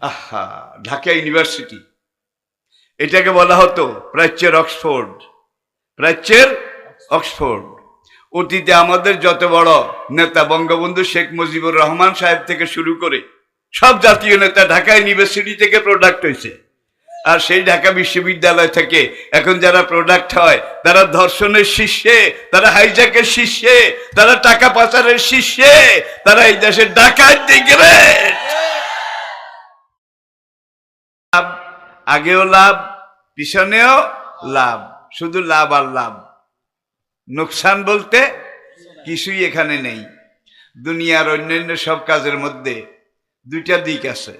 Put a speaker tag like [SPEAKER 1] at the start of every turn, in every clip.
[SPEAKER 1] আহা, ঢাকা ইউনিভার্সিটি, এটাকে বলা হতো প্রাচ্যের অক্সফোর্ড। প্রাচ্যের অক্সফোর্ড। অতীতে আমাদের যত বড় নেতা বঙ্গবন্ধু শেখ মুজিবুর রহমান সাহেব থেকে শুরু করে সব জাতীয় নেতা ঢাকা ইউনিভার্সিটি থেকে প্রোডাক্ট হয়েছে। আর সেই ঢাকা বিশ্ববিদ্যালয় থেকে এখন যারা প্রোডাক্ট হয় তারা ধর্ষণের শীর্ষে, তারা হাইজ্যাকের শীর্ষে, তারা টাকা পাচারের শীর্ষে, তারা এই দেশের ডাকাত গ্রেড। আগেও লাভ, পিছনেও লাভ, শুধু লাভ আর লাভ। নোকসান বলতে কিছুই এখানে নেই। দুনিয়ার অন্যান্য সব কাজের মধ্যে দুইটা দিক আছে,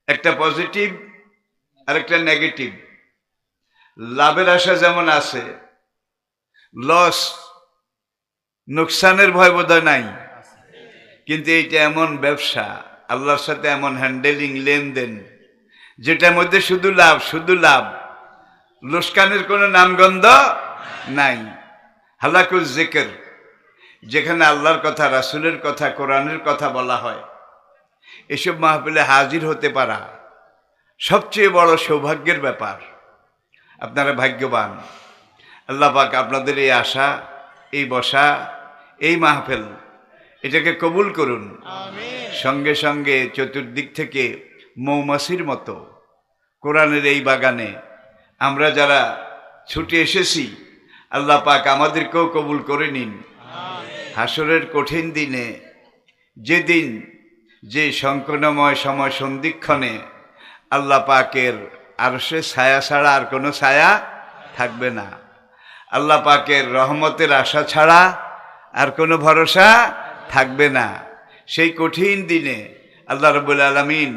[SPEAKER 1] একটা পজিটিভ আর একটা নেগেটিভ। লাভের আশা যেমন আছে, লস নোকসানের ভয় বোধহয় নাই। কিন্তু এইটা এমন ব্যবসা, আল্লাহর সাথে এমন হ্যান্ডেলিং, লেনদেন, যেটার মধ্যে শুধু লাভ, শুধু লাভ, লোকসানের কোনো নামগন্ধ নাই। হালাকুল জিকির, যেখানে আল্লাহর কথা, রাসূলের কথা, কোরআনের কথা বলা হয়, এসব মাহফিলে হাজির হতে পারা সবচেয়ে বড় সৌভাগ্যের ব্যাপার। আপনারা ভাগ্যবান। আল্লাহ পাক আপনাদের এই আশা, এই বসা, এই মাহফিল, এটাকে কবুল করুন। সঙ্গে সঙ্গে চতুর্দিক থেকে মৌমাছির মতো কোরআনের এই বাগানে আমরা যারা ছুটে এসেছি, আল্লাহ পাক আমাদেরকেও কবুল করে নিন। হাসরের কঠিন দিনে, যেদিন যে সংকটময় সময় সন্ধিক্ষণে আল্লাহ পাকের আরশে ছায়া ছাড়া আর কোনো ছায়া থাকবে না, আল্লাহ পাকের রহমতের আশা ছাড়া আর কোনো ভরসা থাকবে না, সেই কঠিন দিনে আল্লাহ রাব্বুল আলামিন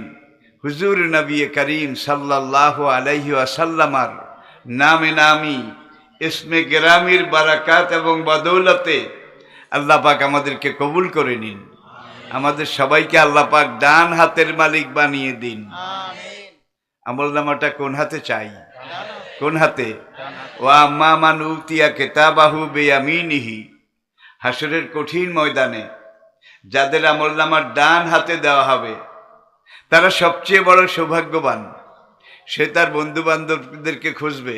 [SPEAKER 1] হুজুর নবী করিম সাল্লাল্লাহু আলাইহি ওয়াসাল্লামার নামে নামি, ইসমে গেরামির বারাকাত এবং বদৌলতে আল্লাহ পাক আমাদেরকে কবুল করে নিন। আমাদের সবাইকে আল্লাহ পাক ডান হাতের মালিক বানিয়ে দিন। আমলনামাটা কোন হাতে চাই? কোন হাতে? ওয়া আম্মা মান উতিয়া কিতাবাহু বিয়ামিনিহি, হাসরের কঠিন ময়দানে যাদের আমলনামার ডান হাতে দেওয়া হবে তারা সবচেয়ে বড় সৌভাগ্যবান। সে তার বন্ধু বান্ধবদেরকে খুঁজবে,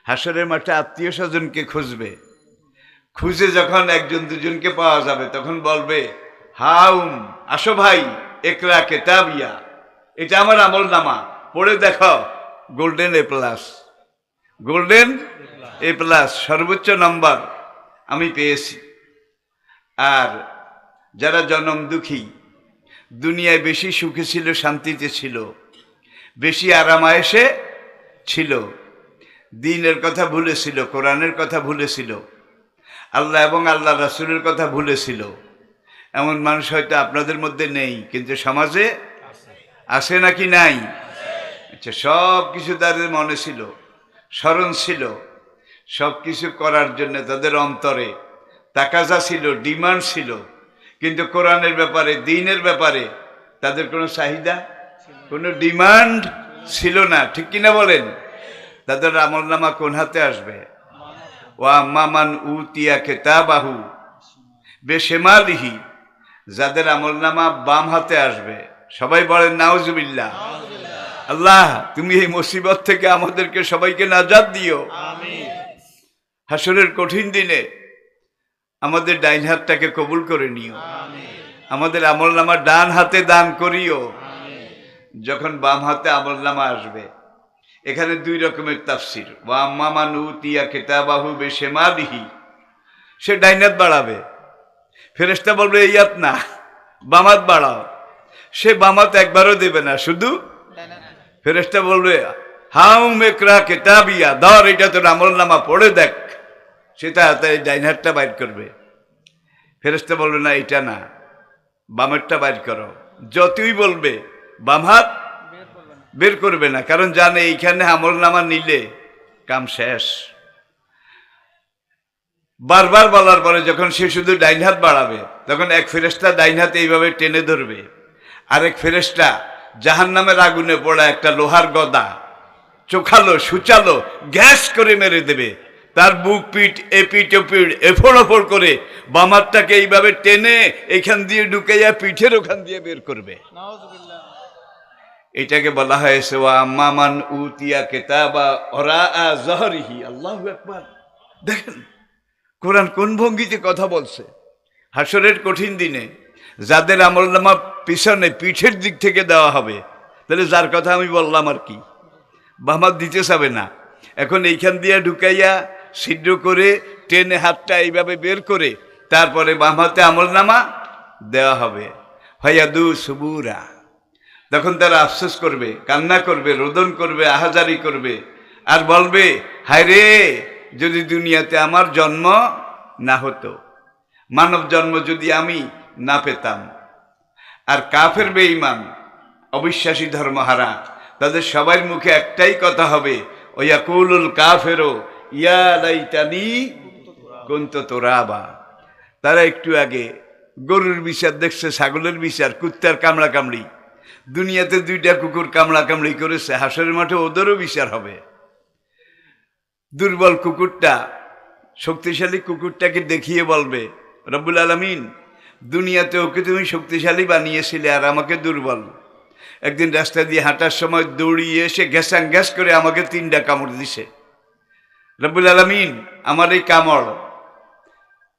[SPEAKER 1] হাসরের মাঠে আত্মীয় স্বজনকে খুঁজবে। খুঁজে যখন একজন দুজনকে পাওয়া যাবে তখন বলবে, হাউম, আসো ভাই, একরা কিতাবিয়া, এটা আমার আমলনামা, পড়ে দেখো, golden A plus, golden A plus, সর্বোচ্চ নম্বর আমি পেয়েছি। আর যারা জনম দুঃখী, দুনিয়ায় বেশি সুখে ছিল, শান্তিতে ছিল, বেশি আরামায়েশে ছিল, দ্বীনের কথা ভুলেছিল, কোরআনের কথা ভুলেছিল, আল্লাহ এবং আল্লাহ রাসূলের কথা ভুলেছিল, এমন মানুষ হয়তো আপনাদের মধ্যে নেই, কিন্তু সমাজে আছে নাকি নাই? আচ্ছা, সব কিছু তাদের মনে ছিল, স্মরণ ছিল, সব কিছু করার জন্য তাদের অন্তরে তাকাজা ছিল, ডিমান্ড ছিল, কিন্তু কোরআনের ব্যাপারে, দ্বীনের ব্যাপারে তাদের কোনো চাহিদা, কোনো ডিমান্ড ছিল না। ঠিক কিনা বলেন? তাদের আমলনামা কোন হাতে আসবে? ওয়া আম্মা মান উতিয়া কিতাবাহু বিশিমালিহি, যাদের আমলনামা বাম হাতে আসবে, সবাই বলেন নাউজুবিল্লাহ। আল্লাহ, তুমি এই মুসিবত থেকে আমাদেরকে সবাইকে নাজাত দিও। হাসরের কঠিন দিনে আমাদের ডাইন হাতটাকে কবুল করে নিও, আমাদের আমলনামা ডান হাতে দান করিও। যখন বাম হাতে আমলনামা আসবে, এখানে দুই রকমের তাফসির। ওয়া আম্মা মান উতিয়া কিতাবাহু বিশিমালিহি, সে ডাইন হাত বাড়াবে, ফেরেশতা বলবে এই হাত না, বাম হাত বাড়াও, সে বাম হাত একবারও দেবে না, শুধু ফেরেশতা বলবে হাউম একরা কিতাবিয়া, ধর এটা তোর আমলনামা, পড়ে দেখ, সেটা ডাইন হাতটা বাইর করবে। ফেরেশতা বলবে না, এটা না, বামেরটা বাইর করো। যতই বলবে বাম হাত বের করবে না, কারণ জানে এইখানে আমলনামা নিলে কাম শেষ। বারবার বলার পরে যখন সে শুধু ডাইন হাত বাড়াবে, তখন এক ফেরেশতা ডাইন হাতে এইভাবে টেনে ধরবে, আরেক ফেরেশতা জাহান্নামের আগুনে পড়া একটা লোহার গদা চোখালো সুচালো গ্যাস করে মেরে দেবে, তার বুক পিঠ এপিঠ ওপিঠ এফোড় ওফোড় করে বাম হাতটাকে এইভাবে টেনে এইখান দিয়ে ঢুকাইয়া পিঠের ওখান দিয়ে বের করবে। এটাকে বলা হয়েছে ওয়া আম্মামান উতিয়া কিতাবা ওরাআ যহরিহি। আল্লাহু আকবার। দেখেন কোরআন কোন ভঙ্গিতে কথা বলছে। হাসরের কঠিন দিনে যাদের আমলনামা পিছনে পিঠের দিক থেকে দেওয়া হবে, তাহলে যার কথা আমি বললাম আর কি, বামাত দিতে চাবে না। এখন এইখান দিয়ে ঢুকাইয়া ছিদ্র করে টেনে হাতটা এইভাবে বের করে তারপরে বামাতে আমলনামা দেওয়া হবে। ফায়াদু সুবুরা, তখন তারা আফসোস করবে, কান্না করবে, রোদন করবে, আহাজারি করবে, আর বলবে হায় রে, যদি দুনিয়াতে আমার জন্ম না হতো, মানব জন্ম যদি আমি না পেতাম। আর কাফের বেঈমান অবিশ্বাসী ধর্মহারা তাদের সবার মুখে একটাই কথা হবে, ওয়াকুলুল কাফেরু ইয়া লাইতানি কুনতু তুরাবা। তারা একটু আগে গরুর বিচার দেখছে, ছাগলের বিচার, কুত্তার কামড়া কামড়ি, দুনিয়াতে দুইটা কুকুর কামড়া কামড়ি করেছে, হাসরের মাঠে ওদেরও বিচার হবে। দুর্বল কুকুরটা শক্তিশালী কুকুরটাকে দেখিয়ে বলবে, রব্বুল আলামিন দুনিয়াতে ওকে তুমি শক্তিশালী বানিয়েছিলে আর আমাকে দুর্বল। একদিন রাস্তা দিয়ে হাঁটার সময় দৌড়িয়ে এসে গ্যাসাং গ্যাস করে আমাকে 3টা কামড় দিছে। রব্বুল আলামিন আমার এই কামড়,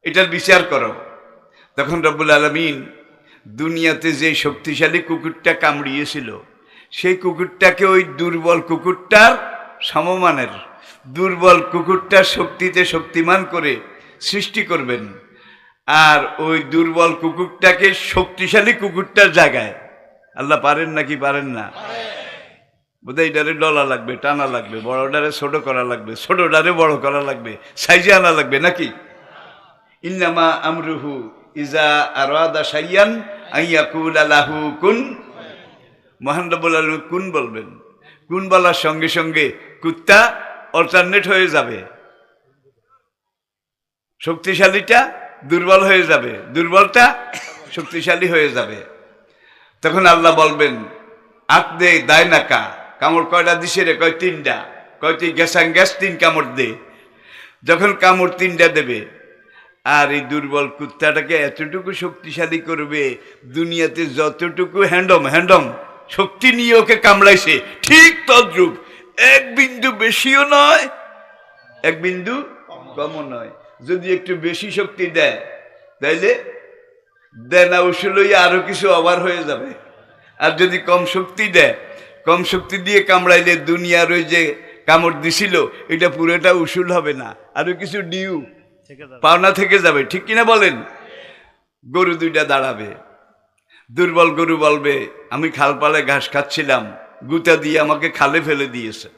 [SPEAKER 1] এটার বিচার করো। তখন রব্বুল আলামিন দুনিয়াতে যে শক্তিশালী কুকুরটা কামড়িয়েছিল সেই কুকুরটাকে ওই দুর্বল কুকুরটার সমমানের, দুর্বল কুকুরটার শক্তিতে শক্তিমান করে সৃষ্টি করবেন, আর ওই দুর্বল কুকুরটাকে শক্তিশালী কুকুরটার জায়গায়। আল্লাহ পারেন নাকি পারেন না? বোধহয় এটারে ডলা লাগবে, টানা লাগবে, বড়ডারে ছোট করা লাগবে, ছোটডারে বড় করা লাগবে, সাইজে আনা লাগবে নাকি? ইন্নামা আমরুহু ইজা আরাদা শাইয়ান আইয়াকুলা লাহু কুন। মহান রব্বুল আলামিন কুন বলবেন, কুন বলার সঙ্গে সঙ্গে কুত্তা অল্টারনেট হয়ে যাবে, শক্তিশালীটা দুর্বল হয়ে যাবে, দুর্বলটা শক্তিশালী হয়ে যাবে। তখন আল্লাহ বলবেন আক দে দায় নাকা, কামড় কয়টা দিছে রে? কয় 3টা। কয় তুই গ্যাসাং গ্যাস 3 কামড় দে। যখন কামড় 3টা দেবে, আর এই দুর্বল কুত্তাটাকে এতটুকু শক্তিশালী করবে, দুনিয়াতে যতটুকু হ্যান্ডম শক্তি নিয়ে ওকে কামড়াইছে ঠিক তদ্রূপ, 1 বিন্দু বেশিও নয়, 1 বিন্দু কমও নয়। যদি একটু বেশি শক্তি দেয় তাইলে দেনা উসুলই আরো কিছু ওভার হয়ে যাবে, আর যদি কম শক্তি দেয়, কম শক্তি দিয়ে কামড়াইলে দুনিয়ার ওই যে কামড় দিছিল এটা পুরোটা উসুল হবে না, আরো কিছু ডিউ পাওনা থেকে যাবে। ঠিক কিনা বলেন? গরু 2টা দাঁড়াবে, দুর্বল গরু বলবে আমি খালপালে ঘাস খাচ্ছিলাম, গুতা দিয়ে আমাকে খালে ফেলে দিয়েছে।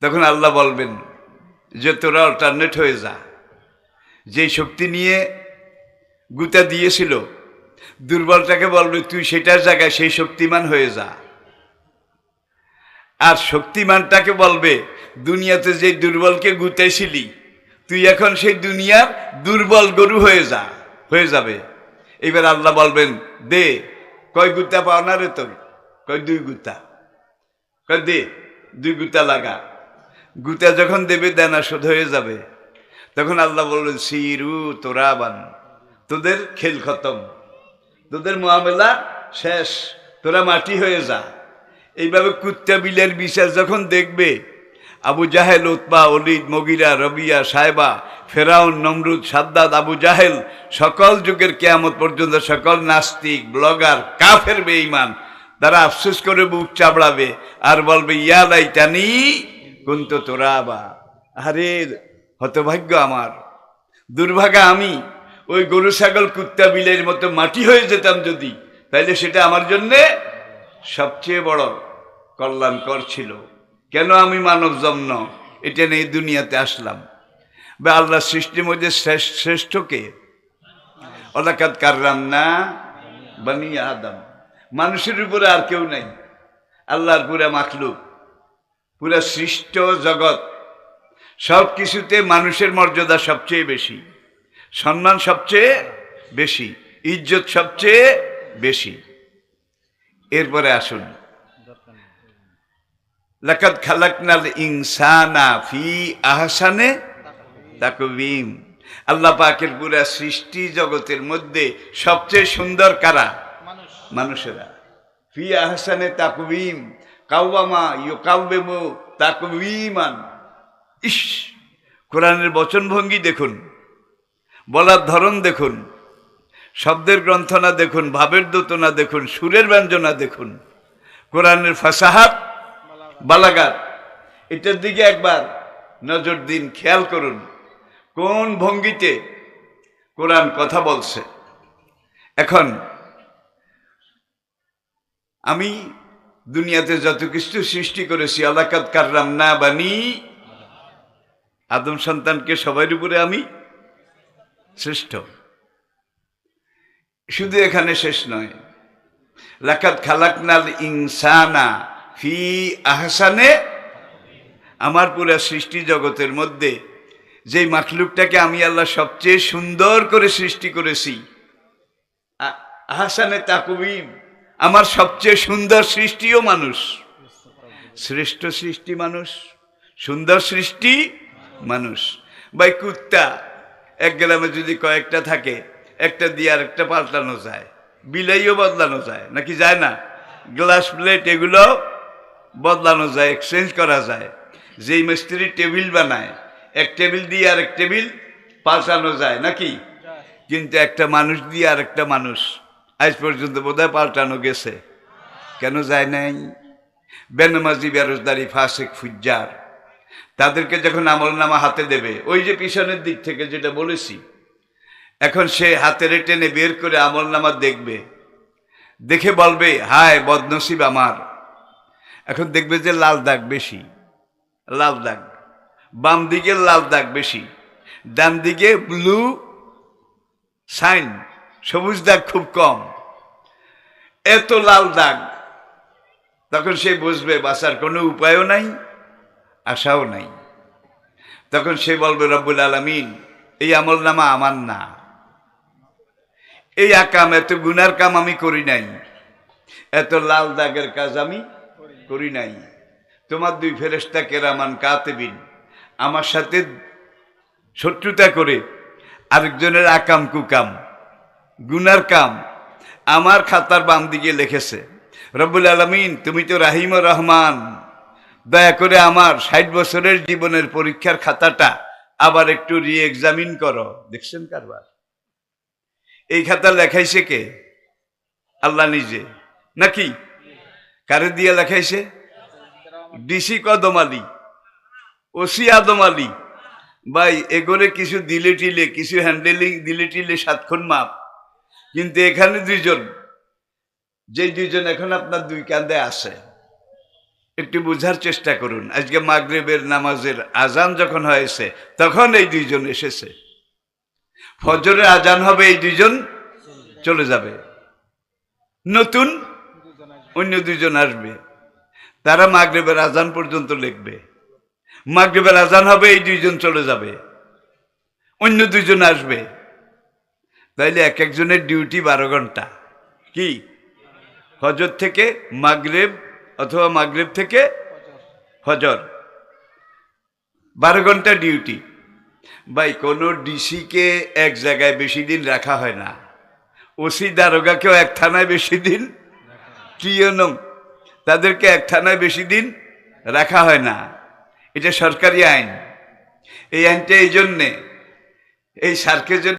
[SPEAKER 1] তখন আল্লাহ বলবেন যে তোরা অল্টারনেট হয়ে যা, যে শক্তি নিয়ে গুতা দিয়েছিল দুর্বলটাকে বলবে তুই সেটার জায়গায় সেই শক্তিমান হয়ে যা, আর শক্তিমানটাকে বলবে দুনিয়াতে যে দুর্বলকে গুতাইছিলি তুই এখন সেই দুনিয়ার দুর্বল গরু হয়ে যা, হয়ে যাবে। এবার আল্লাহ বলবেন দে, কয় গুতা পাও না রে তোর? কয় 2 গুতা। কয় দে 2 গুতা লাগা। গুতা যখন দেবে দেনা শোধ হয়ে যাবে। তখন আল্লাহ বললেন সিরু তোরাবান, তোদের খেল খতম, তোদের মুআমেলা শেষ, তোরা মাটি হয়ে যা। এইভাবে কুত্তা বিলের বিচার যখন দেখবে, আবু জাহেল, উতবা, ওলিদ, মগিরা, রবিয়া, সাহেবা, ফেরাউন, নমরুদ, সাদ্দাদ, আবু জাহেল, সকল যুগের কিয়ামত পর্যন্ত সকল নাস্তিক, ব্লগার, কাফের বেঈমান তারা আফসোস করে বুক চাবড়াবে আর বলবে ইয়া লাইতানি কুনতু তুরাবা। আরে হতভাগ্য আমার, দুর্ভাগা আমি, ওই গরু ছাগল কুত্তা বিলের মতো মাটি হয়ে যেতাম যদি, তাইলে সেটা আমার জন্যে সবচেয়ে বড় কল্যাণকর ছিল। কেন আমি মানব জন্ম এটা নিয়ে দুনিয়াতে আসলাম? বা আল্লাহ সৃষ্টির মধ্যে শ্রেষ্ঠকে ওয়ালাকাদ কাররামনা বনি আদম, মানুষের উপরে আর কেউ নাই, আল্লাহর পুরা মাখলুক, পুরা সৃষ্ট জগৎ, সব কিছুতে মানুষের মর্যাদা সবচেয়ে বেশি, সম্মান সবচেয়ে বেশি, ইজ্জত সবচেয়ে বেশি। এরপরে আসুন লাকাদ খালাকনাল ইনসানা ফি আহসানে তাকওয়িম। আল্লাহ পাকের পুরা সৃষ্টি জগতের মধ্যে সবচেয়ে সুন্দর কারা? মানুষেরা। ফি আহসানে তাকওয়িম, কাওয়ামা ইউকাওয়িমু তাকওয়িমান। ইস, কোরআনের বচনভঙ্গি দেখুন, বলার ধরন দেখুন, শব্দের গ্রন্থনা দেখুন, ভাবের দোতনা দেখুন, সুরের ব্যঞ্জনা দেখুন, কোরআনের ফাসাহাত, বালাগাত, এটার দিকে একবার নজর দিন, খেয়াল করুন কোন ভঙ্গিতে কোরআন কথা বলছে। এখন আমি দুনিয়াতে যত কিছু সৃষ্টি করেছি, আলাকাত কাররামনা বানি আদম সন্তানকে সবার উপরে আমি শ্রেষ্ঠ। শুধু এখানে শেষ নয়, লাকাদ খালাকনাল ইনসানা ফি আহসানে, আমার পুরা সৃষ্টি জগতের মধ্যে যেই মাখলুকটাকে আমি আল্লাহ সবচেয়ে সুন্দর করে সৃষ্টি করেছি, আহসানে তাকওয়িম, আমার সবচেয়ে সুন্দর সৃষ্টিও মানুষ, শ্রেষ্ঠ সৃষ্টি মানুষ, সুন্দর সৃষ্টি মানুষ। ভাই কুত্তা এক গ্রামে যদি কয়েকটা থাকে, একটা দিয়ে আর একটা পাল্টানো যায়, বিলাইও বদলানো যায় নাকি যায় না? গ্লাস প্লেট এগুলো বদলানো যায়, এক্সচেঞ্জ করা যায়। যেই মিস্ত্রি টেবিল বানায়, এক টেবিল দিয়ে আর এক টেবিল পাল্টানো যায় নাকি? কিন্তু একটা মানুষ দিয়ে আর একটা মানুষ আজ পর্যন্ত বোধহয় পাল্টানো গেছে। কেন যায় নাই? বেনামাজি, বেরোজগারি, ফাসিক, ফুজ্জার, তাদেরকে যখন আমলনামা হাতে দেবে, ওই যে পিছনের দিক থেকে যেটা বলেছি, এখন সে হাতের টেনে বের করে আমলনামা দেখবে, দেখে বলবে হায় বদনসিব আমার। এখন দেখবে যে লাল দাগ বেশি, লাল দাগ বাম দিকে, লাল দাগ বেশি ডান দিকে, ব্লু সাইন, সবুজ দাগ খুব কম, এত লাল দাগ। তখন সে বুঝবে বাঁচার কোনো উপায়ও নাই, আশাও নাই। তখন সে বলবে রব্বুল আলামিন, এই আমলনামা আমার না, এই আকাম, এত গুনার কাম আমি করি নাই, এত লাল দাগের কাজ আমি করি নাই। তোমার দুই ফেরেশতা কেরামান কাতিবিন আমার সাথে শত্রুতা করে আরেকজনের আকাম কুকাম গুনার কাম আমার খাতার বাম দিকে লিখেছে। রব্বুল আলামিন, তুমি তো রাহিম ও রহমান, দয়া করে আমার 60 বছরের জীবনের পরীক্ষার খাতাটা আবার একটু রি-এক্সামিন করো। দেখছেন কারবার? এই খাতা লেখাইছে কে? আল্লাহ নিজে নাকি? কারে দিয়ে লেখাইছে? ডিসি কদম আলী, ওসি আদম আলী। ভাই এগোরে কিছু দিলে টিলে, কিছু হ্যান্ডেলিং দিলে টিলে 7 খুন মাপ। কিন্তু এখানে দুইজন, যে দুইজন এখন আপনার দুই কান্দে আছে, একটু বুঝার চেষ্টা করুন। আজকে মাগরিবের নামাজের আজান যখন হয়েছে, তখন এই দুইজন এসেছে। ফজরের আজান হবে, এই দুইজন চলে যাবে, নতুন অন্য দুইজন আসবে, তারা মাগরিবের আজান পর্যন্ত লিখবে। মাগরিবের আজান হবে, এই দুইজন চলে যাবে, অন্য দুইজন আসবে। তাইলে এক একজনের ডিউটি 12 ঘন্টা। কি? ফজর থেকে মাগরিব অথবা মাগরিব থেকে ফজর, 12 ঘন্টা ডিউটি। ভাই কোনো ডিসিকে এক জায়গায় বেশি দিন রাখা হয় না, ওসি দারোগাকেও এক থানায় বেশি দিন, কি তাদেরকে এক থানায় বেশি দিন রাখা হয় না। এটা সরকারি আইন। এই আইনটা এই জন্যে, এই সার্কের জন্য